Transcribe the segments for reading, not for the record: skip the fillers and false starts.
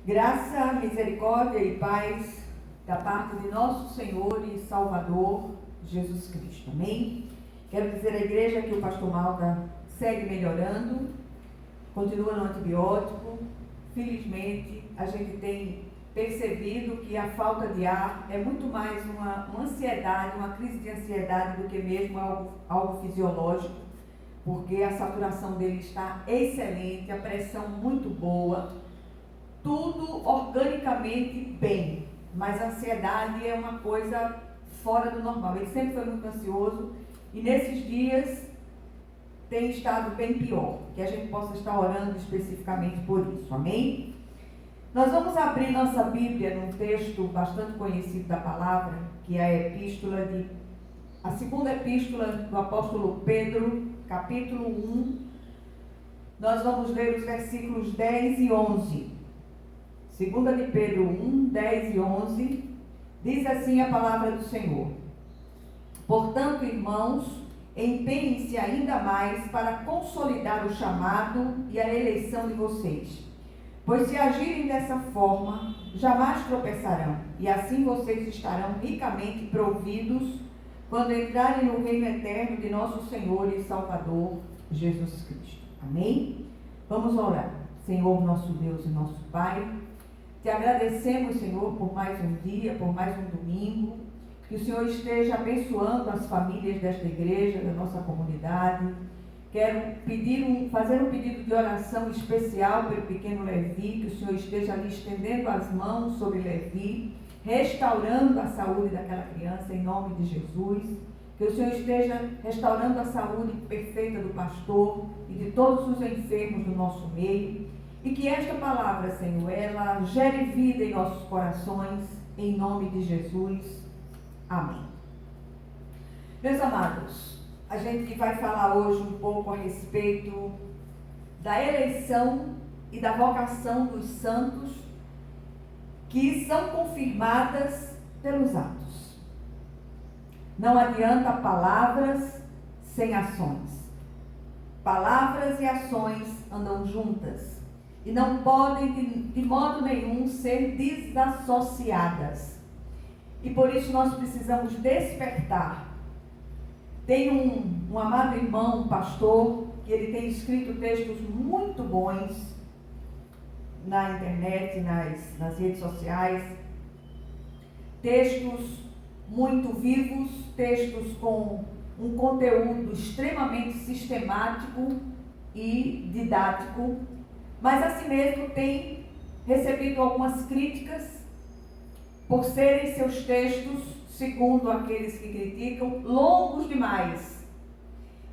Graça, misericórdia e paz da parte de nosso Senhor e Salvador Jesus Cristo. Amém? Quero dizer à igreja que o pastor Malta segue melhorando, continua no antibiótico. Felizmente, a gente tem percebido que a falta de ar é muito mais uma ansiedade, uma crise de ansiedade do que mesmo algo fisiológico, porque a saturação dele está excelente, a pressão muito boa, tudo organicamente bem, mas a ansiedade é uma coisa fora do normal. Ele sempre foi muito ansioso e nesses dias tem estado bem pior, que a gente possa estar orando especificamente por isso, amém? Nós vamos abrir nossa Bíblia num texto bastante conhecido da palavra, que é a segunda epístola do apóstolo Pedro, capítulo 1. Nós vamos ler os versículos 10 e 11. Segunda de Pedro 1, 10 e 11, diz assim a palavra do Senhor: Portanto, irmãos, empenhem-se ainda mais para consolidar o chamado e a eleição de vocês. Pois se agirem dessa forma, jamais tropeçarão, e assim vocês estarão ricamente providos quando entrarem no reino eterno de nosso Senhor e Salvador, Jesus Cristo. Amém? Vamos orar. Senhor, nosso Deus e nosso Pai, te agradecemos, Senhor, por mais um dia, por mais um domingo, que o Senhor esteja abençoando as famílias desta igreja, da nossa comunidade. Quero fazer um pedido de oração especial pelo pequeno Levi, que o Senhor esteja ali estendendo as mãos sobre Levi, restaurando a saúde daquela criança em nome de Jesus. Que o Senhor esteja restaurando a saúde perfeita do pastor e de todos os enfermos do nosso meio. E que esta palavra, Senhor, ela gere vida em nossos corações, em nome de Jesus. Amém. Meus amados, a gente vai falar hoje um pouco a respeito da eleição e da vocação dos santos que são confirmadas pelos atos. Não adianta palavras sem ações. Palavras e ações andam juntas e não podem de modo nenhum ser desassociadas. E por isso nós precisamos despertar. Tem um amado irmão, um pastor, que ele tem escrito textos muito bons na internet, nas redes sociais, textos muito vivos, textos com um conteúdo extremamente sistemático e didático, mas assim mesmo tem recebido algumas críticas por serem seus textos, segundo aqueles que criticam, longos demais.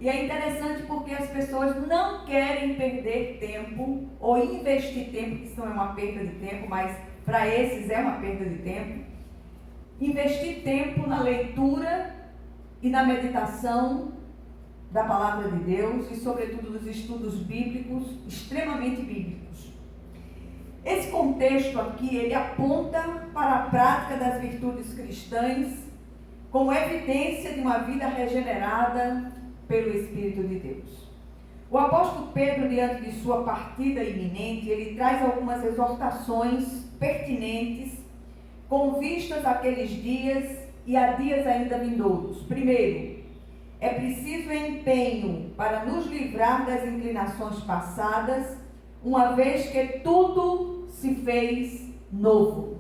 E é interessante porque as pessoas não querem perder tempo ou investir tempo, que isso não é uma perda de tempo, mas para esses é uma perda de tempo. Investir tempo na leitura e na meditação da palavra de Deus e, sobretudo, dos estudos bíblicos, extremamente bíblicos. Esse contexto aqui, ele aponta para a prática das virtudes cristãs como evidência de uma vida regenerada pelo Espírito de Deus. O apóstolo Pedro, diante de sua partida iminente, ele traz algumas exortações pertinentes com vistas àqueles dias e a dias ainda vindouros. Primeiro, é preciso empenho para nos livrar das inclinações passadas, uma vez que tudo se fez novo.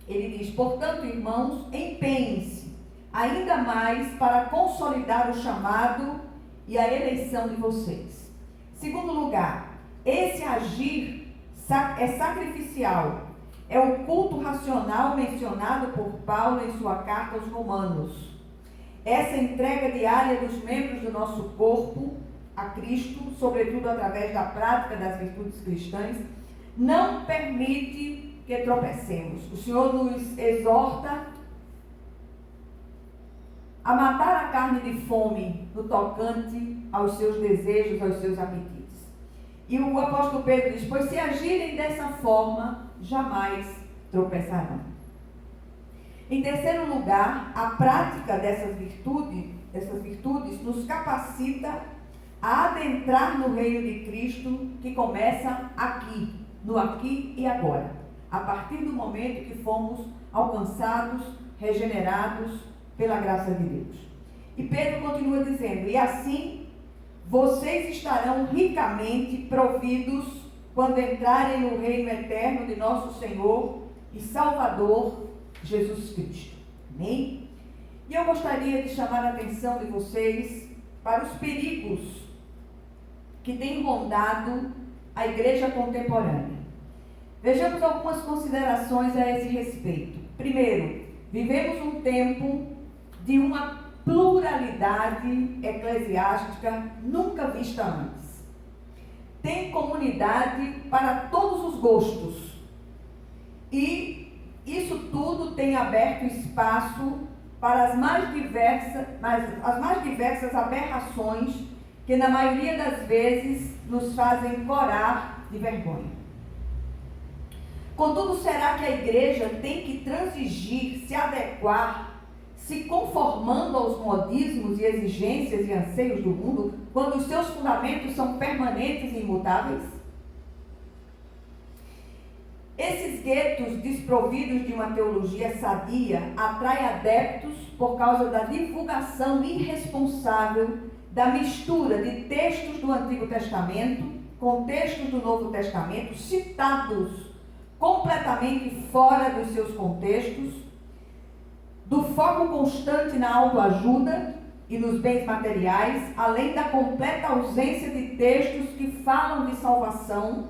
Ele diz, portanto, irmãos, empenhem-se ainda mais para consolidar o chamado e a eleição de vocês. Segundo lugar, esse agir é sacrificial. É o culto racional mencionado por Paulo em sua carta aos Romanos. Essa entrega diária dos membros do nosso corpo a Cristo, sobretudo através da prática das virtudes cristãs, não permite que tropecemos. O Senhor nos exorta a matar a carne de fome no tocante aos seus desejos, aos seus apetites. E o apóstolo Pedro diz, pois se agirem dessa forma, jamais tropeçarão. Em terceiro lugar, a prática dessas virtudes nos capacita a adentrar no reino de Cristo, que começa aqui, no aqui e agora, a partir do momento que fomos alcançados, regenerados pela graça de Deus. E Pedro continua dizendo: e assim vocês estarão ricamente providos quando entrarem no reino eterno de nosso Senhor e Salvador Jesus Cristo. Amém? E eu gostaria de chamar a atenção de vocês para os perigos que têm rondado a igreja contemporânea. Vejamos algumas considerações a esse respeito. Primeiro, vivemos um tempo de uma pluralidade eclesiástica nunca vista antes. Tem comunidade para todos os gostos. E isso tudo tem aberto espaço para as mais diversas aberrações que na maioria das vezes nos fazem corar de vergonha. Contudo, será que a igreja tem que transigir, se adequar, se conformando aos modismos e exigências e anseios do mundo, quando os seus fundamentos são permanentes e imutáveis? Esses guetos desprovidos de uma teologia sadia atraem adeptos por causa da divulgação irresponsável da mistura de textos do Antigo Testamento com textos do Novo Testamento, citados completamente fora dos seus contextos, do foco constante na autoajuda e nos bens materiais, além da completa ausência de textos que falam de salvação,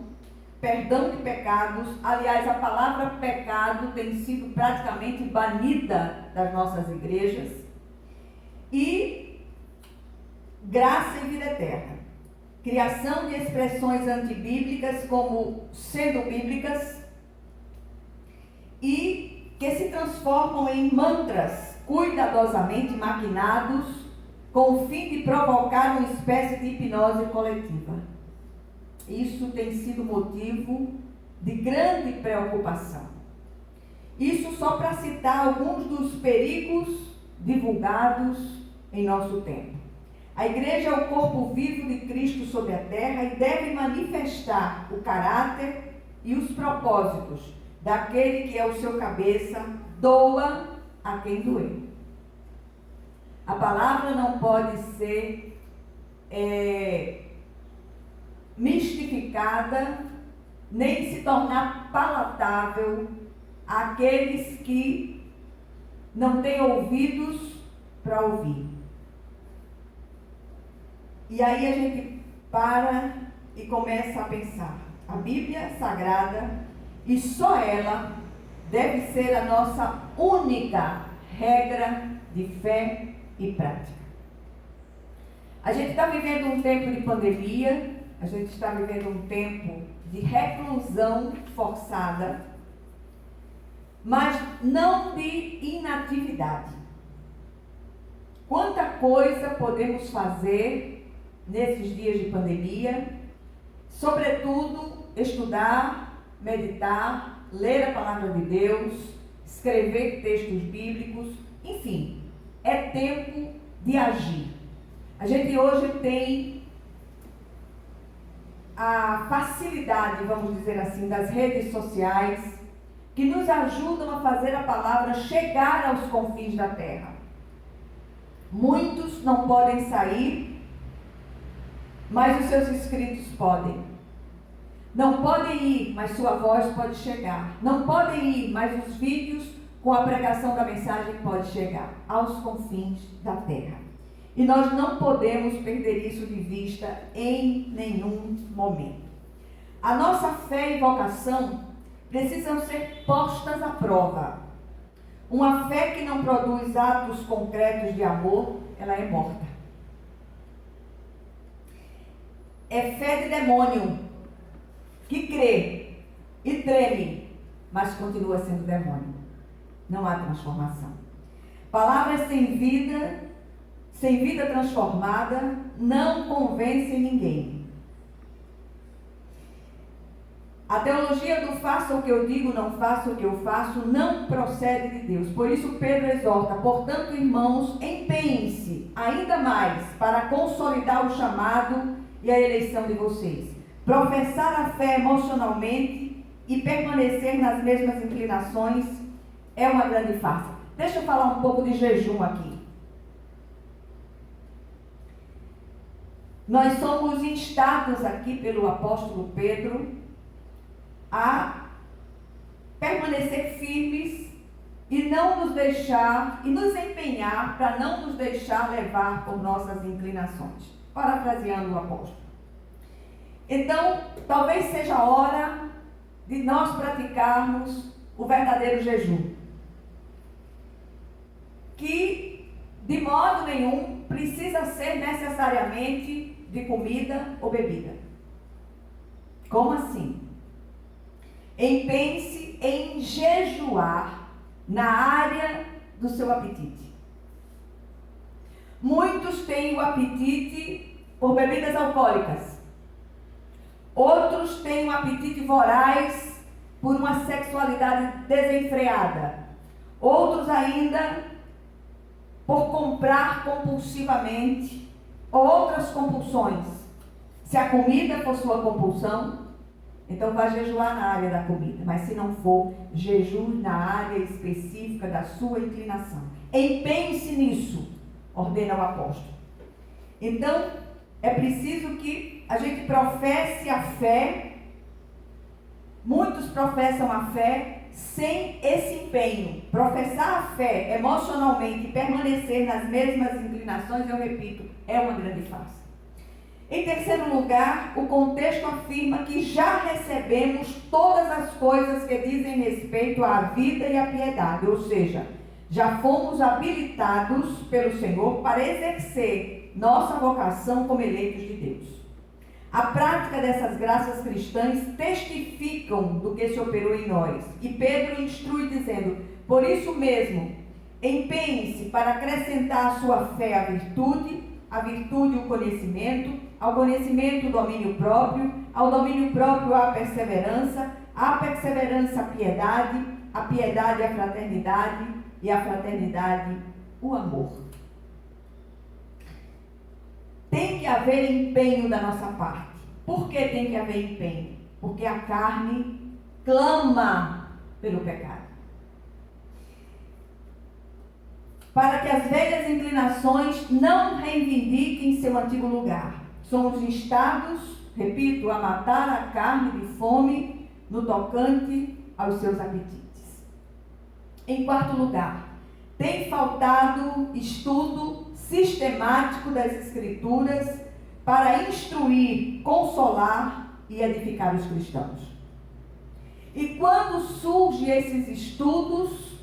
perdão de pecados. Aliás, a palavra pecado tem sido praticamente banida das nossas igrejas. E graça e vida eterna. Criação de expressões antibíblicas como sendo bíblicas e que se transformam em mantras cuidadosamente maquinados com o fim de provocar uma espécie de hipnose coletiva. Isso tem sido motivo de grande preocupação. Isso só para citar alguns dos perigos divulgados em nosso tempo. A igreja é o corpo vivo de Cristo sobre a terra e deve manifestar o caráter e os propósitos daquele que é o seu cabeça, doa a quem doer. A palavra não pode ser mistificada, nem se tornar palatável àqueles que não têm ouvidos para ouvir. E aí a gente para e começa a pensar. A Bíblia Sagrada, e só ela, deve ser a nossa única regra de fé e prática. A gente está vivendo um tempo de pandemia, a gente está vivendo um tempo de reclusão forçada, mas não de inatividade. Quanta coisa podemos fazer nesses dias de pandemia, sobretudo estudar, meditar, ler a palavra de Deus, escrever textos bíblicos, enfim, é tempo de agir. A gente hoje tem a facilidade, vamos dizer assim, das redes sociais, que nos ajudam a fazer a palavra chegar aos confins da terra. Muitos não podem sair, mas os seus inscritos podem. Não podem ir, mas sua voz pode chegar. Não podem ir, mas os vídeos com a pregação da mensagem podem chegar aos confins da terra. E nós não podemos perder isso de vista em nenhum momento. A nossa fé e vocação precisam ser postas à prova. Uma fé que não produz atos concretos de amor, ela é morta. É fé de demônio, que crê e treme, mas continua sendo demônio. Não há transformação. Palavras sem vida transformada, não convencem ninguém. A teologia do faça o que eu digo, não faça o que eu faço, não procede de Deus. Por isso Pedro exorta: portanto, irmãos, empenhem-se ainda mais para consolidar o chamado e a eleição de vocês. professar a fé emocionalmente e permanecer nas mesmas inclinações é uma grande farsa. Deixa eu falar um pouco de jejum aqui. Nós somos instados aqui pelo apóstolo Pedro a permanecer firmes e não nos deixar, e nos empenhar para não nos deixar levar por nossas inclinações. Parafraseando o apóstolo. Então, talvez seja a hora de nós praticarmos o verdadeiro jejum. Que, de modo nenhum, precisa ser necessariamente de comida ou bebida. Como assim? Empenhe-se em jejuar na área do seu apetite. Muitos têm o apetite por bebidas alcoólicas. Outros têm o apetite voraz por uma sexualidade desenfreada. Outros ainda por comprar compulsivamente ou outras compulsões. Se a comida for sua compulsão, então vai jejuar na área da comida. Mas se não for, jejue na área específica da sua inclinação. Empenhe-se nisso, ordena o apóstolo. Então, é preciso que a gente professe a fé. Muitos professam a fé sem esse empenho. Professar a fé emocionalmente e permanecer nas mesmas inclinações, eu repito, é uma grande farsa. Em terceiro lugar, o contexto afirma que já recebemos todas as coisas que dizem respeito à vida e à piedade, ou seja, já fomos habilitados pelo Senhor para exercer nossa vocação como eleitos de Deus. A prática dessas graças cristãs testificam do que se operou em nós. E Pedro instrui dizendo: por isso mesmo, empenhe-se para acrescentar à sua fé a virtude o conhecimento, ao conhecimento o domínio próprio, ao domínio próprio a perseverança a piedade, a piedade a fraternidade e a fraternidade o amor. Tem que haver empenho da nossa parte. Por que tem que haver empenho? Porque a carne clama pelo pecado. Para que as velhas inclinações não reivindiquem seu antigo lugar. Somos instados, repito, a matar a carne de fome no tocante aos seus apetites. Em quarto lugar, tem faltado estudo sistemático das Escrituras para instruir, consolar e edificar os cristãos. E quando surgem esses estudos,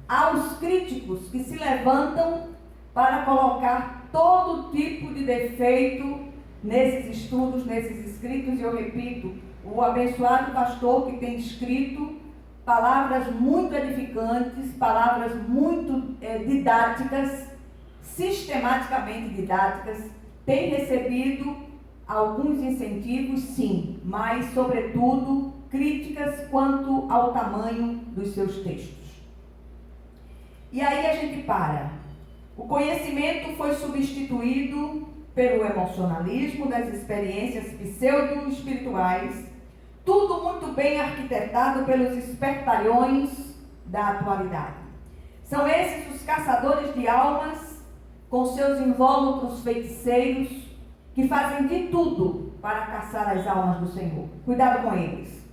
há os críticos que se levantam para colocar todo tipo de defeito nesses estudos, nesses escritos, e eu repito, o abençoado pastor que tem escrito palavras muito edificantes, palavras muito didáticas, sistematicamente didáticas, tem recebido alguns incentivos, sim, mas, sobretudo, críticas quanto ao tamanho dos seus textos. E aí a gente para. O conhecimento foi substituído pelo emocionalismo das experiências pseudo-espirituais, tudo muito bem arquitetado pelos espertalhões da atualidade. São esses os caçadores de almas, com seus invólucros feiticeiros, que fazem de tudo para caçar as almas do Senhor. Cuidado com eles.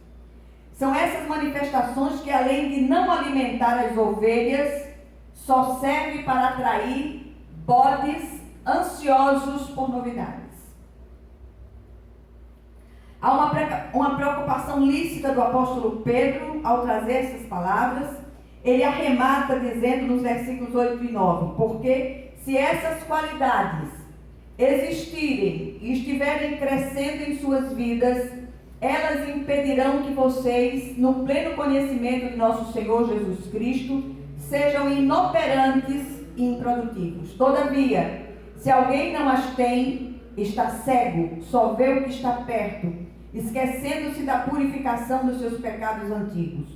São essas manifestações que, além de não alimentar as ovelhas, só servem para atrair bodes ansiosos por novidades. Há uma preocupação lícita do apóstolo Pedro ao trazer essas palavras. Ele arremata dizendo nos versículos 8 e 9, porque se essas qualidades existirem e estiverem crescendo em suas vidas, elas impedirão que vocês, no pleno conhecimento de nosso Senhor Jesus Cristo, sejam inoperantes e improdutivos. Todavia, se alguém não as tem, está cego, só vê o que está perto, esquecendo-se da purificação dos seus pecados antigos.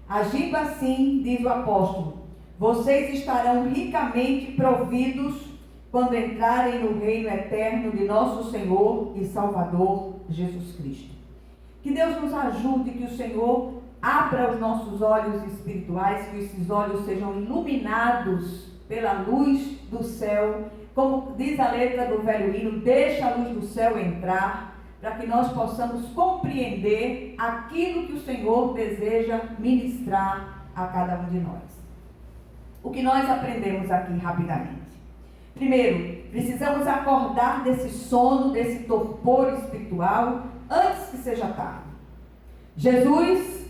Agindo assim, diz o apóstolo, vocês estarão ricamente providos quando entrarem no reino eterno de nosso Senhor e Salvador Jesus Cristo. Que Deus nos ajude, que o Senhor abra os nossos olhos espirituais, que esses olhos sejam iluminados pela luz do céu, como diz a letra do velho hino, deixa a luz do céu entrar, para que nós possamos compreender aquilo que o Senhor deseja ministrar a cada um de nós. O que nós aprendemos aqui rapidamente? Primeiro, precisamos acordar desse sono, desse torpor espiritual, antes que seja tarde. Jesus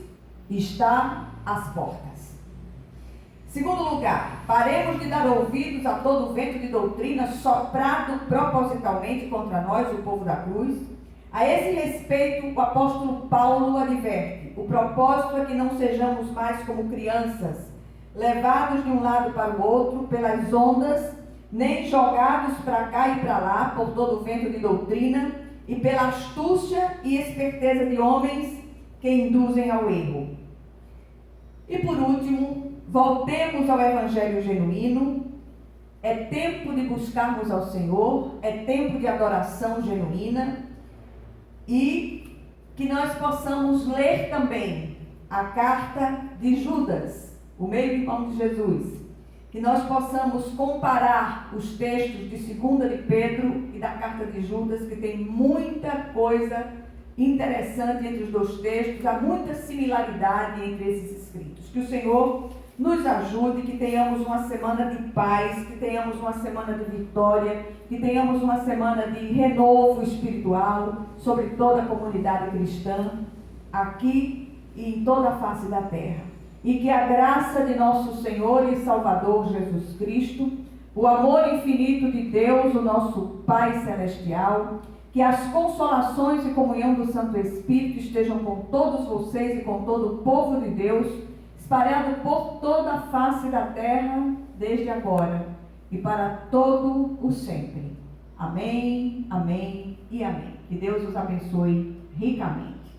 está às portas. Segundo lugar, paremos de dar ouvidos a todo vento de doutrina soprado propositalmente contra nós, o povo da cruz. A esse respeito, o apóstolo Paulo adverte: o propósito é que não sejamos mais como crianças, levados de um lado para o outro pelas ondas, nem jogados para cá e para lá por todo vento de doutrina e pela astúcia e esperteza de homens que induzem ao erro. E por último, voltemos ao Evangelho genuíno. É tempo de buscarmos ao Senhor, é tempo de adoração genuína, e que nós possamos ler também a carta de Judas, o meio-irmão de Jesus, que nós possamos comparar os textos de 2 de Pedro e da carta de Judas, que tem muita coisa interessante entre os dois textos, há muita similaridade entre esses escritos. Que o Senhor nos ajude, que tenhamos uma semana de paz, que tenhamos uma semana de vitória, que tenhamos uma semana de renovo espiritual sobre toda a comunidade cristã, aqui e em toda a face da terra. E que a graça de nosso Senhor e Salvador Jesus Cristo, o amor infinito de Deus, o nosso Pai Celestial, que as consolações e comunhão do Santo Espírito estejam com todos vocês e com todo o povo de Deus, espalhado por toda a face da terra, desde agora e para todo o sempre. Amém, amém e amém. Que Deus os abençoe ricamente.